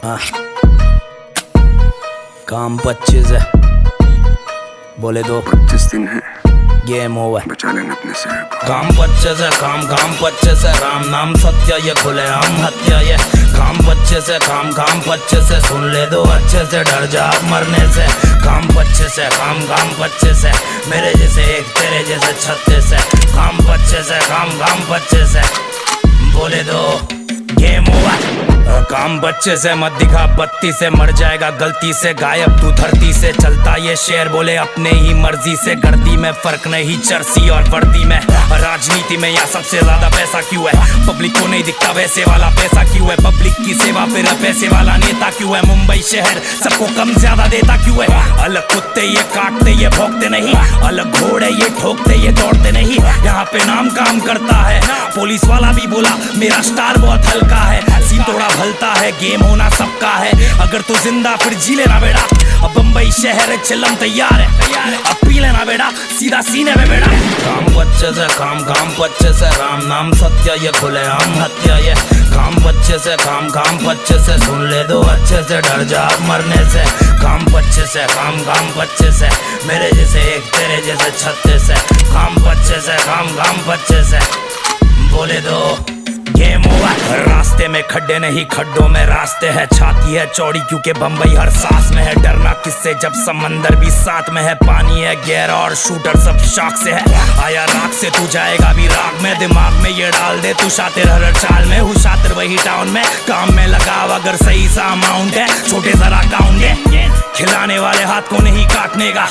हाँ। काम 25 है, बोले दो 25 दिन है, गेम ओवर। बचा लेना अपने शहर को। काम 25 है, काम 25 है, राम नाम सत्य ये खुले आम हत्या ये। काम 25 है, काम 25 है, सुन ले दो अच्छे से, डर जा मरने से। काम 25 है, काम 25 है, मेरे जैसे एक तेरे जैसे 36 है। काम 25 है, काम 25 है, बोले दो गेम ओवर। काम 25 से मत दिखा 32 से, मर जाएगा गलती से, गायब तू धरती से। चलता ये शेर बोले अपने ही मर्जी से, गर्दी में फर्क नहीं चर्सी और वर्दी में। राजनीति में यहाँ सबसे ज्यादा पैसा क्यों है, पब्लिक को नहीं दिखता वैसे वाला पैसा क्यों है। पब्लिक की सेवा फिर पैसे वाला नेता क्यों है, मुंबई शहर सबको कम ज्यादा देता क्यों है। अलग कुत्ते ये काटते ये भौंकते नहीं, अलग घोड़े ये ठोकते ये दौड़ते नहीं। यहाँ पे नाम काम करता है, पुलिस वाला भी बोला मेरा स्टार बहुत हल्का है। सीन थोड़ा भलता है, गेम होना सबका है, अगर तू जिंदा फिर जी लेना बेटा। अब बम्बई शहर चिल्लम तैयार है, अब पी लेना बेटा सीधा सीने में बेटा। काम 25 है, काम 25 है, राम नाम सत्य ये खुले आम हत्या ये। काम 25 है, काम 25 है, सुन ले दो अच्छे से, डर जा मरने से। काम 25 है, काम 25 है, मेरे जैसे एक तेरे जैसे 36 है। काम 25 है, काम 25 है, बोले दो गेम ओवर। रास्ते में खड्डे नहीं खड्डों में रास्ते है, छाती है चौड़ी क्योंकि बम्बई हर सांस में है। डरना किससे जब समंदर भी साथ में है, पानी है गहरा और शूटर सब शाख से है। आया राख से तू जाएगा भी राग में, दिमाग में ये डाल दे तू शातिर हर चाल में। हूँ शातिर वही टाउन में, काम में लगाव अगर सही सा अमाउंट है, छोटे जरा काउंट है। खिलाने वाले हाथ को नहीं काटने का,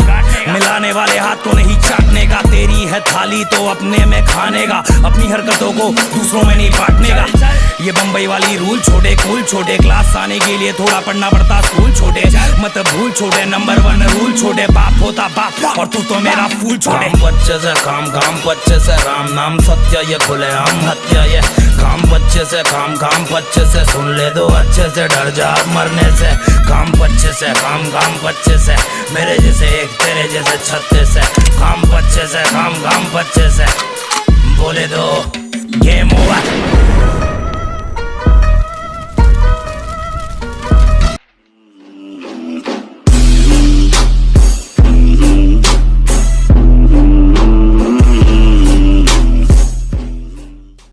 मिलाने वाले हाथ को नहीं चाटने का। तेरी है थाली तो अपने में खाने का, अपनी हरकतों को दूसरों में नहीं बांटने का। ये बम्बई वाली रूल छोटे कूल छोटे, क्लास आने के लिए थोड़ा पढ़ना पड़ता स्कूल छोटे। मत भूल छोटे, नंबर 1 रूल छोटे, बाप होता बाप और तू तो मेरा फूल छोटे। काम 25 है, काम 25 है, राम नाम सत्य ये खुले आम हत्या ये। काम 25 है, काम 25 है, सुन ले दो अच्छे से, डर जा मरने से। काम 25 है, काम 25 है, मेरे जैसे एक तेरे जैसे 36 है। काम 25 है, काम 25 है, बोले दो गेम ओवर।